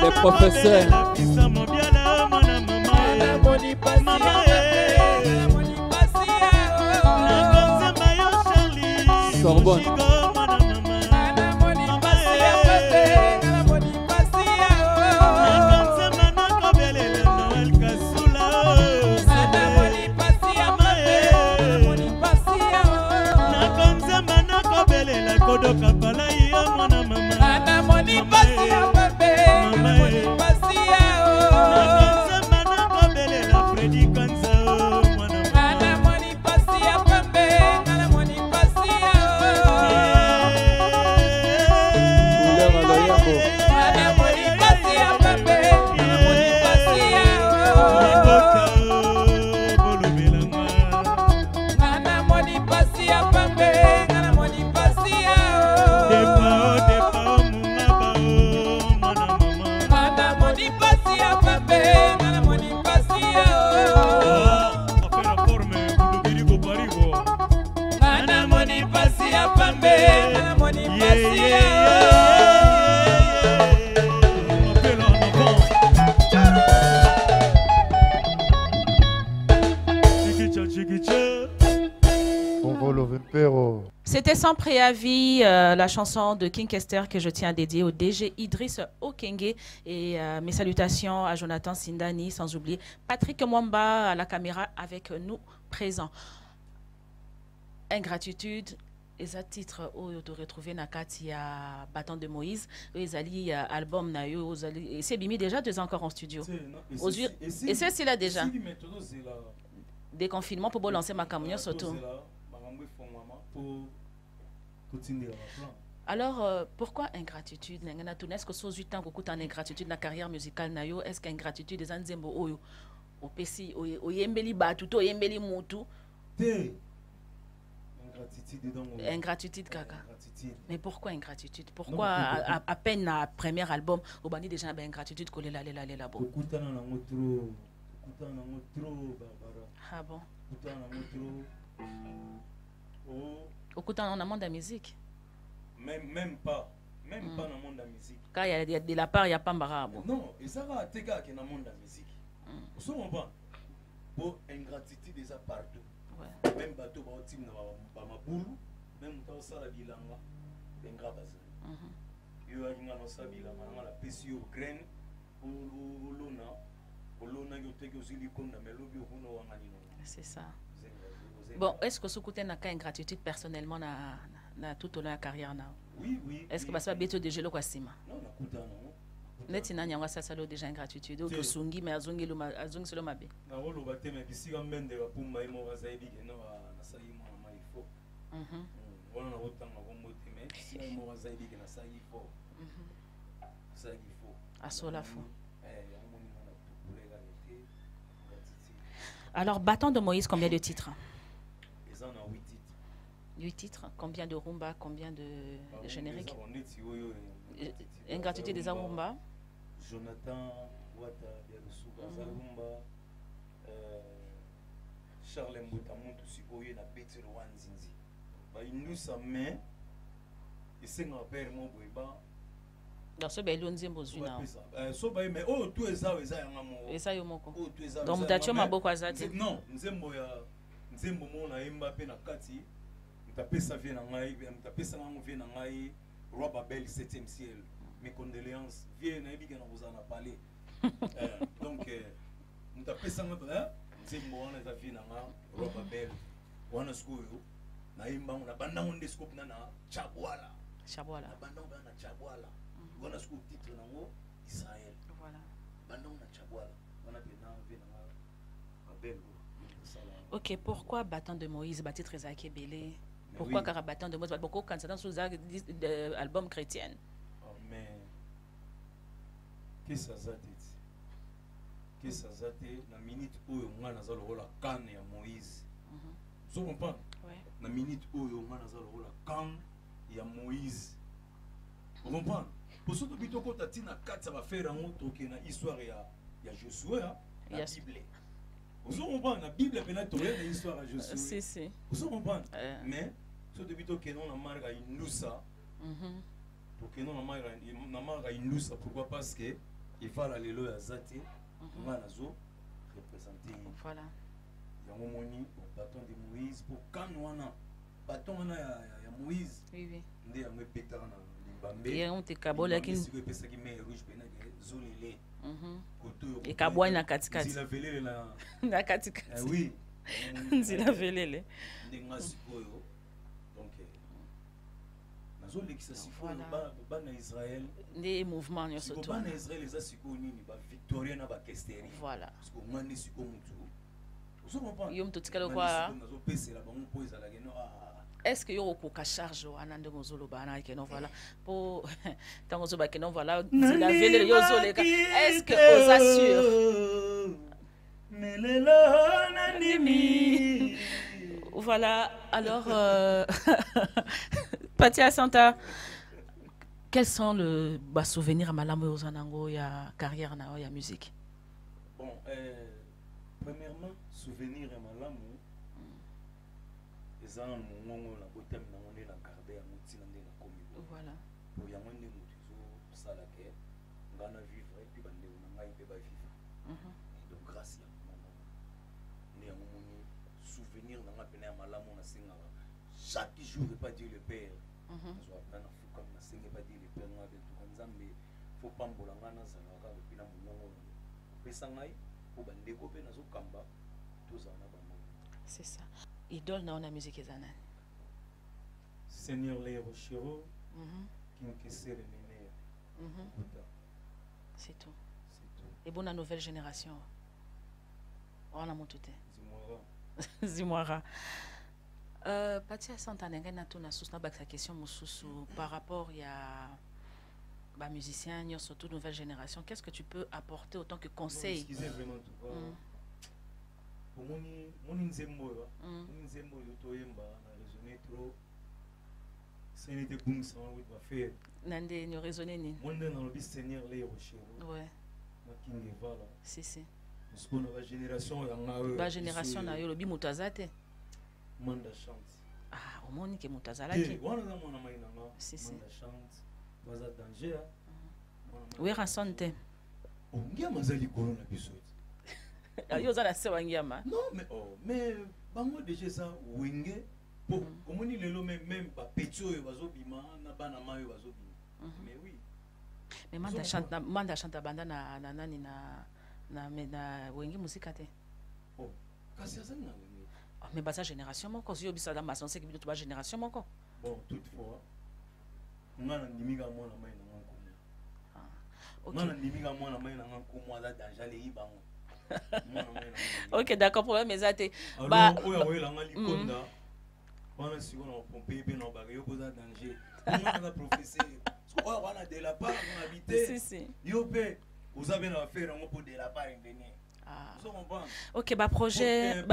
Les professeurs. Sorbonne. C'était sans préavis la chanson de King Kester que je tiens à dédier au DG Idriss Okenge et mes salutations à Jonathan Sindani, sans oublier Patrick Mwamba à la caméra avec nous présents. Ingratitude, et à titre où tu retrouves Nakati à Bâton de Moïse, et album Nayo, et c'est Bimi déjà 2 ans encore en studio. Et c'est là déjà. Déconfinement pour lancer ma camion surtout. Alors, pourquoi ingratitude? Est-ce que ce soit 8 ans que en ingratitude la carrière musicale nayo? Est-ce qu'ingratitude des anzembo oyo au pesi au yembeli batuto yembeli mutu? Ingratitude kaka. Mais pourquoi ingratitude? Pourquoi à peine la premier album au bani déjà ingratitude collé là là-bas? Ah bon? Okuta dans le monde de la musique. Même pas dans le monde de la musique. Quand il y a de la part, il n'y a pas de non, et ça va être dans le monde de la musique. Vous savez pas? Pour ingratitude déjà partout. Même bateau, même dans la bilanga, ingrat bazin. Il y a une autre bilanga, la pêche au grain, c'est ça. Bon, est-ce que ce côté n'a qu'une gratitude personnellement na tout au long de la carrière? Oui, oui. Est-ce que ça va bien déjà le quoi sima? Non, non. Net ina nyanga ça salo déjà ingratitude o sungi mais azungi solo mabe. Na wolo baté mais bisi ga mende ba pumba imo ba zaidi ke no na sai mo ma ifo. Wala na wotanga ko moté mais bisi mo ba zaidi ke na sai ifo. Sai ifo. Asola fo. Alors, Bâton de Moïse, combien de titres? Ils en ont 8 titres. 8 titres. Combien de rumba, combien de génériques? Ingratitude des rumba. Jonathan Wata, rumba. Charles Mboutamon, tout ce qui est Betty Rwan Zinzi. Il nous sa main. Et c'est un père, mon boiba. Dans ce bel on zimbo zuna. So ba mais oh tout eza ya ngamo. Eza yo moko. Oh tout eza. Donc mutacho maboko azati. Non, nzembo mo na yemba pe na kati. Mutapesa vie na ngai, mutapesa ngango vie na ngai. Roi Babel 7e ciel. Mes condoléances. Vie na yebi ke na bozana parler. Donc mutapesa ngamba nzembo wana za vie na nga Roi Babel. Wana skoyo na yemba na banda ngonde scope na Chabwala. Chabwala. Na banda na Chabwala. On a ce titre dans Israël. Voilà. Ok, pourquoi Bâton de Moïse, bâti très Belé? Pourquoi car Bâton de Moïse? Pourquoi quand c'est dans sous album chrétien? Mais qu'est-ce que ça dit? Qu'est-ce que ça dit? La minute où on a la canne à Moïse. Vous comprenez? La minute où on a la canne à Moïse. Vous comprenez? Pour ce que tu as dit, tu vas faire une histoire de Josué, la Bible. Vous comprenez? La Bible est une histoire de Josué. Si. Vous comprenez? Mais, ce que tu as dit, on a marqué une loussa. Pour que nous a marqué une loussa, pourquoi? Parce que il faut aller à Zati, on va représenter. Voilà. Il y a un moment, bâton de Moïse, pour quand on a bâton de Moïse. Oui. Il y a un pétard. Et on te kabola qui et kabola na katikati na katikati oui nzila velele donc nazo lekisa sifo bana Israël des mouvements yo surtout bana Israël les asiko nini ba victoria na ba kesteri voilà parce que ngani siko mutu oso comprendre yo mto tikalo kwa nazo pesela bango poza la geno est-ce que yo ko ka charge wana ndongo zolo bana ke non voilà pour tango zo ba ke non voilà la vele yo zo leka est-ce que on s'assure melelo nandimi voilà alors Patia Santa, quels sont les souvenirs à Malamu Ozanango ya carrière na ya musique? Bon premièrement souvenir à Malamu ezana mongongo la botem na ngone na garder ya mutina ndena komi voilà pour ya ngone mutizo sala ke ngana vivre et puis bande na ngai pe ba vivre donc grâce ya mongongo ne ya ngomoni souvenir na ngapena ya malamu na singa chaque jour pas dire le père zo apana fuka na singa pas dire le père na be to nzambe faut pambola ngana zala ka pe na mongongo pesa ngai po bande ko pe na zo kamba to za na bango. C'est ça. Idole na ona musique ezana Seigneur Léo Chiro qui me casse les nerfs. C'est tout. Et bonne nouvelle génération. On a mon tout. Zimwara. Patia Santanenga na tuna susna ba sa question mususu par rapport ya ba musicien nyo surtout nouvelle génération. Qu'est-ce que tu peux apporter autant que conseil? Excusez vraiment tout. Mon nzembo toyemba na raisonner trop c'est n'était comme ça on va faire nande ni raisonner ni mon dans le Seigneur les rochers ouais na kinge vala si parce qu'on a la génération ya nga ba génération na yo lobi mutazate Manda chante. Ah, au moins que mutazalaki. Wana na mwana mai nanga. Si. Manda chante. Baza danger. Oui, rasonte. Ongia mazali corona biso. Yo za na se wangiama. Non mais mais bango déjà ça wenge pour omoni lelo même ba petio yo bazobima na bana mayo bazobima. Mais oui. Mais manda chante banda na nani na wenge musika te. Oh, kasi ça na wenge. Mais basa génération moko yo bisa da mason c'est que bitu ba génération moko. Bon, toutefois ngana ndimika mwana mai na nkomo. Ah. OK. Ngana ndimika mwana mai na nkomo ala danger le ibango. Ok, d'accord, problème est athée. Bah, on a su qu'on a pompé, on a barré, on a danger. On a professé. On a de la part, on a habité. Si. Yopé, vous avez affaire, on peut de la part venir. Ok, bah projet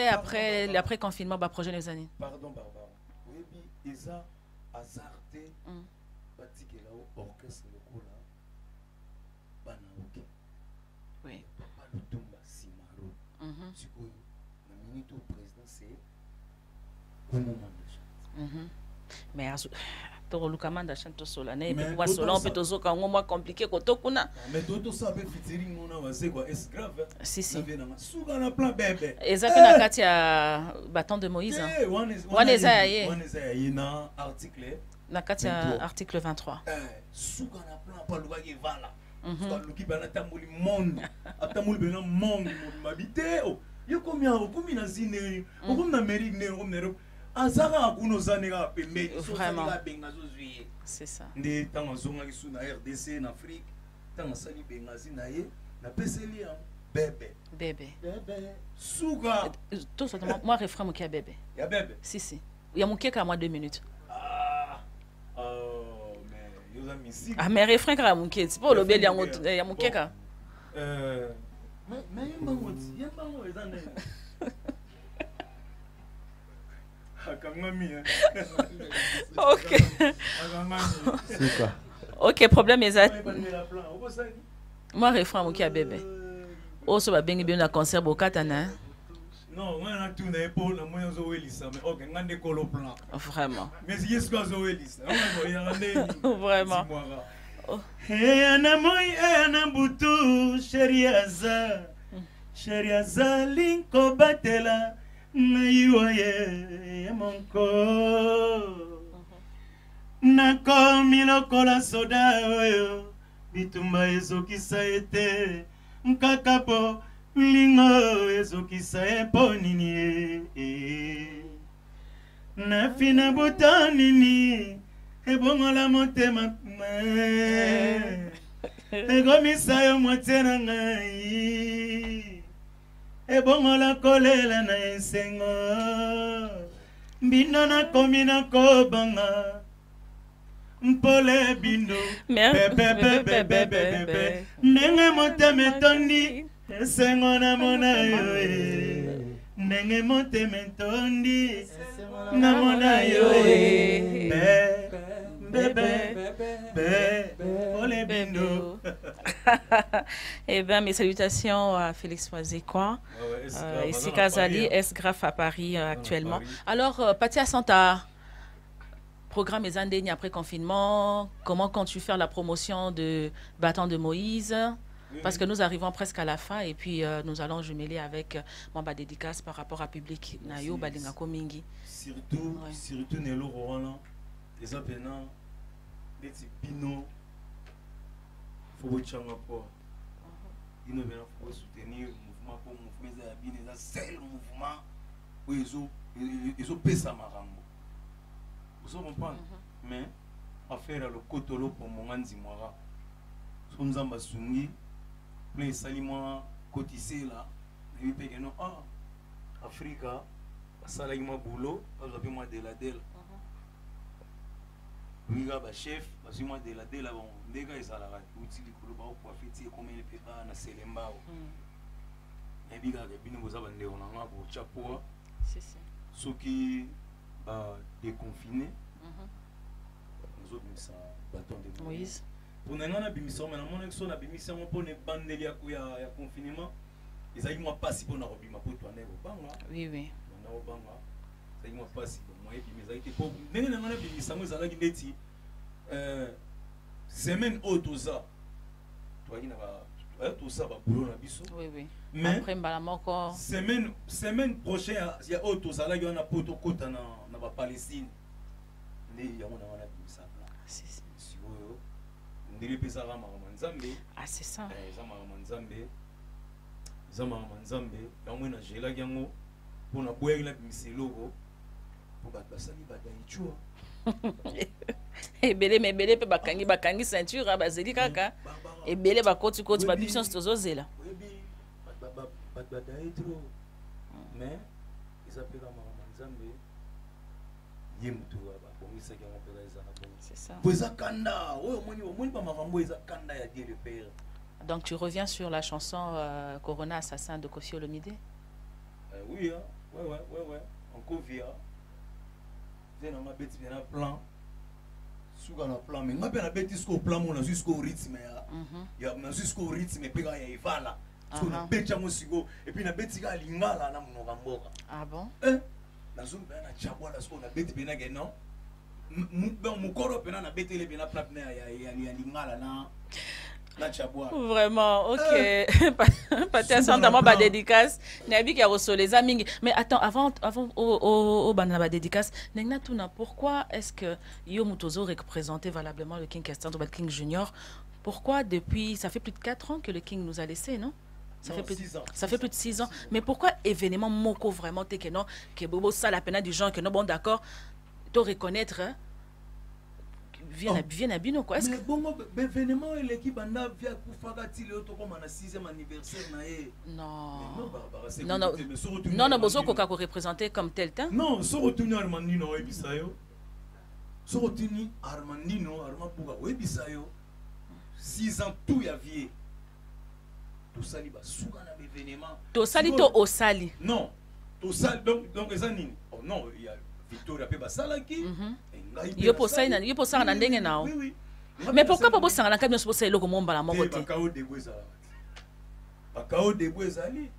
après confinement, bah projet les années. Pardon, Barbara. Oui, mais ça hasardé. Batiqué là au orchestre le coup là. Banauke. Oui. Lutumba Simaro. Sikoyo na minute au président c'est au moment de chante. Mais to lukamanda chante solane pe kwa sola pe tozoka ngomwa compliqué ko tokuna. Mais toto ça be featuring on a wasé quoi est grave. Si. Na suka na plan bébé. Ezaka na kati ya bâton de Moïse. One est na article na kati ya article 23. Suka na plan pa luka ki vala. Luki bana tambuli monde atamuli bena monde mabité yo komi na zine komi na Amérique ne komi na Europe azaka akuno zaneka pembe so zaneka benga zozui c'est ça ndi tanga zonga kisu na RDC na Afrique tanga sali benga zina ye na peseli ya bébé suka tout ça moi refrain mo kia bébé ya bébé si ya mukeka moi 2 minutes ah mais refrain kara muke c'est pas le bel yango ya mukeka mais yembango ezane akangami OK c'est quoi OK problème est moi refrain muke ya bébé o so ba bengi bien na concert bokatana. Non, on a tourné épaule, on a joué l'issa, mais ok, on a des colos plans. Vraiment. Mais si est-ce qu'on a joué l'issa, on a vraiment. Hey anamoy anambutu Sheriaza linko batela Naiwaye monko Nakomi lokola soda oyo Bitumba ezokisa ete Nkakapo lingo ezokisa epo nini Nafina buta nini Ebongola motema Egomisa yo motie na ngai Ebongola kolela na esengo Mbino nakomi nakobanga Mpole bindo Bebe Ndenge motema etondi Esengo na mona yo Ndenge motema etondi Na mona yo Eh bien, mes salutations à Félix Wazekwa, ici Kazali, S-Graph à Paris actuellement. Alors, Patia Santa, programme les années après confinement, comment comptes-tu faire la promotion de Bâton de Moïse? Parce que nous arrivons presque à la fin et puis nous allons jumeler avec mon dédicace par rapport à public. Nayo Balingako Mingi. Surtout Nelo Rwanda, les apprenants. Des pino faut changa quoi il ne vient pas soutenir mouvement pour mouvement ça bien ça c'est le mouvement où ils ont payé ça marambo vous comprenez mais affaire le kotolo pour mon anzi moira sonzamba sungi plein salima cotisé là et puis que non Africa ça là il m'a boulot vous avez moi de la delle. Oui, le chef, parce que moi, de la délai, les gars, ils ont la utile pour profiter comme il peut pas dans ces lemba. Et puis, ils ont besoin de pour chapeau. C'est ça. Ceux qui déconfinés, nous avons mis ça bâton de Moïse. Pour nous, on a mis ça, mais on a mis ça pour les bandes de confinement. Ils ont pas si bon à rebi ma pour toi, oui. ça m'a passé moi et puis mes été pour ndenge na ngana bi sango zala ki ndeti semaine autoza toi qui na ba tout ça ba boulot na biso oui oui mais après mbala encore semaine prochaine il y a autoza là qui on a poto kota na ba Palestine ne ya mona wana bi ça là c'est si oyo ndiri pesa ra ma nzambe ah c'est ça zama nzambe yango na jela yango pona boyela biseloko po ba basali ba daichua ebele mebele pe bakangi ceinture bazeli kaka ebele bakoti ba bipsons tozozela ba daitro mais ils appellent ma nzambe yemutu ba bomisa yango pe za na bon c'est ça poza kanda oyo moni ba makambo eza kanda ya Dieu le Père. Donc tu reviens sur la chanson Corona Assassin de Koffi Olomide. Oui, hein? Ouais. Encore via. J'ai un bêtise bien un plan. Sous un plan, mais ma bien bêtise jusqu'au plan, on a jusqu'au rythme. Il y a jusqu'au rythme, et puis il y a Ivala. Sur la bêtise à Mosigo, et puis la bêtise à Lingala, na Mogamboka. Ah bon? La zone bien à Chabwa, la zone a bêtise bien à non? Mon corps bien à bêtise bien à Plapner, il y a Lingala na. Vraiment, ok. Patia Santama ba dédicace. Nabi qui a reçu les amis. Mais attends, avant au banaba dédicace, Negna Tuna, pourquoi est-ce que Yo Mutozo représentait valablement le King Kestan ou le King Junior? Pourquoi depuis, ça fait plus de 4 ans que le King nous a laissé, non? Ça fait plus de 6 ans. Mais pourquoi événement Moko vraiment t'es que non, que Bobo ça la peine du genre que non bon d'accord, te reconnaître hein? Viens à Bino quoi. Mais bon événement l'équipe anda via Koufagati le to comme na 6e anniversaire na e. Non, bozo ko représenté comme tel temps. Non, so retourner Armandino e bisayo. So retourner Armandino, Armapuga e bisayo. 6 ans tout y avait. Tout ça li ba souka na événement. To sali to osali. Non. To sali donc ezanini. Oh non, il y a Victoria pe basalaki. Yo posa na ndenge nao. Oui. Mais pourquoi pas bossa na kabino posa eloko momba la moko te. Bakao de Bwezali.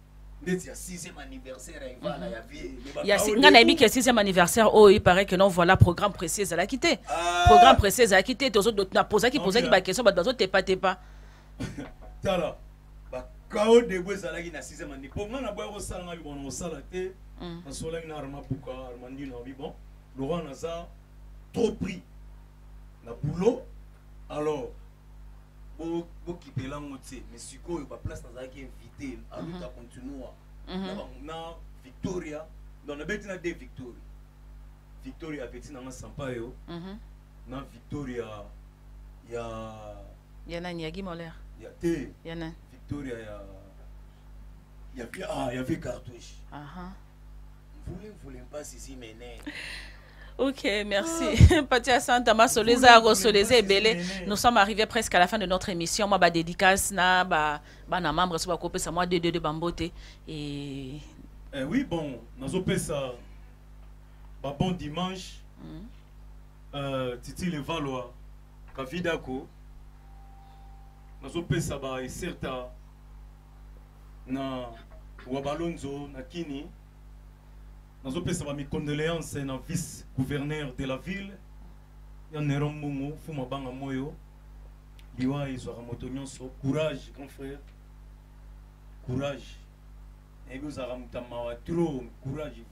Ndeti ya 6e anniversaire ya Ivala ya vie. Ya ngana ebi que 6e anniversaire oh il paraît que non voilà programme précis à la quitter. Programme précis à quitter tozo na posa ki ba question ba bazo te pas. Tala. Bakao de Bwezali na 6e anniversaire. Pour nga na boya ko sala ngabi bono sala te. En soleil na Armapuka Armandino bi bon. Laurent Naza trop pris na boulot alors bo kipela ngote mais siko ba place na za ki invité à luta continua na Victoria dans le betina de Victoria petit na Sampaio na Victoria ya na Nyagi Moller ya te ya na Victoria ya avait cartouche voulez pas ici mais Ok, merci. Patia Santama Soleza Rosoleze Belé. Nous sommes arrivés presque à la fin de notre émission. Moi, ba dédicace na ba na membre so ba kopé ça moi de Bambote et oui bon, nazo pesa ba bon dimanche. Titi le Valois Kavidako. Nazo pesa ba certa na Wabalonzo na Kini. Nous avons mes condoléances à la vice-gouverneur de la ville. Il y a un Mungu, Fuma Banga Moyo. Il y a un courage, grand frère. Courage. Et vous avez trop courage.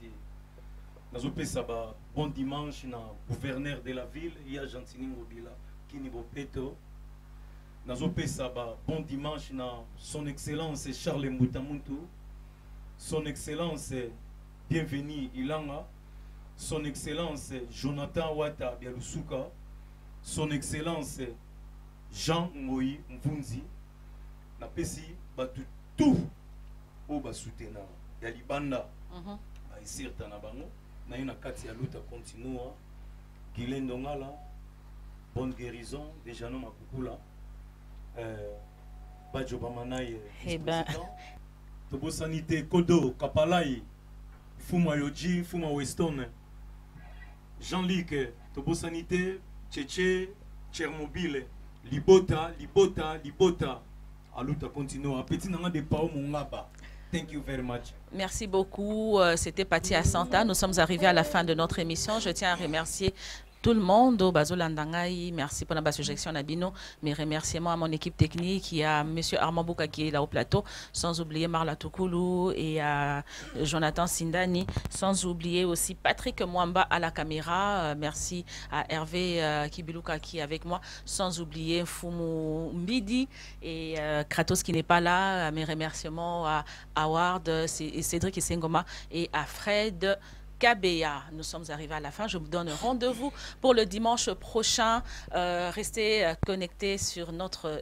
Nous avons bon dimanche à gouverneur de la ville. Il y a Gentini Mobila, Kinibo Peto. Nous avons bon dimanche à son excellence Charles Moutamuntu. Son excellence Bienvenue Ilanga, son excellence Jonathan Wata Bialusuka, son excellence Jean Ngoyi Mvunzi, na pesi batu tout au basutena ya libanda ba isirta na bango na yona kati ya luta continua Guylaine Ndongala, bonne guérison déjà no makukula Badjo Bamanaye Tobo Sanité Kodo Kapalai Fuma Yoji, Fuma Weston, Jean-Luc, Tobo Sanité, Tchétché, Tchermobile, Libota, Aluta continue, petit nanga de pao mongaba, Thank you very much. Merci beaucoup. C'était Patti Asanta. Nous sommes arrivés à la fin de notre émission. Je tiens à remercier tout le monde au Bazolandangaï. Merci pour la suggestion Nabino. Mes remerciements à mon équipe technique, il y a M. Armand Bouka qui est là au plateau, sans oublier Marla Toukoulou et à Jonathan Sindani, sans oublier aussi Patrick Mwamba à la caméra. Merci à Hervé Kibiluka qui est avec moi, sans oublier Fumu Mbidi et Kratos qui n'est pas là. Mes remerciements à Howard, Cédric Sengoma et à Fred Kabea. Nous sommes arrivés à la fin. Je vous donne rendez-vous pour le dimanche prochain. Restez connectés sur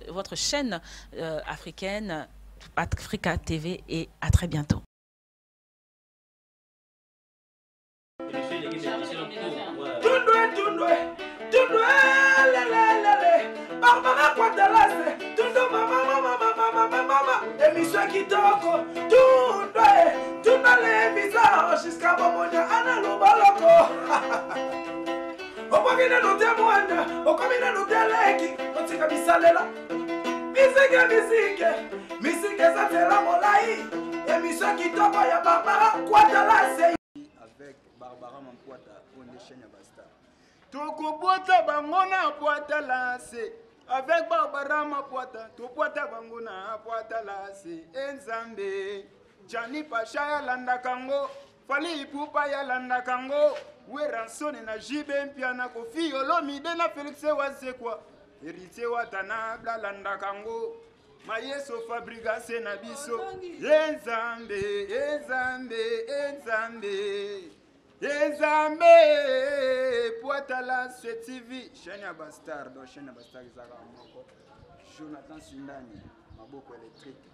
votre chaîne africaine Africa TV et à très bientôt. Émission Kitoko, tout dans les visages jusqu'à Bomonia, Anna Lobaloko. Au combien nous témoignons, au combien nous télèques, on s'y a salela. Musique, ça c'est la molaï. Émission Kitoko, ya Barbara, Quatala, c'est. Avec Barbara Mampoata, on est chez Nabasta. Toko Boata, Bangona, Poatala, c'est. Avec Barbara Mapuata, tu poata banguna poata lasi enzambe Jani Pasha ya landa kango Fali Ipupa ya landa kango Weransone na jibe mpiana kofi Olomide na Felixe wazekwa Erite watana bla landa kango Mayeso fabriga sena biso Enzambe, enzambe, enzambe Enzambe Poatala TV Shania Bastard Shania Bastard Jonathan Sindani Maboko électrique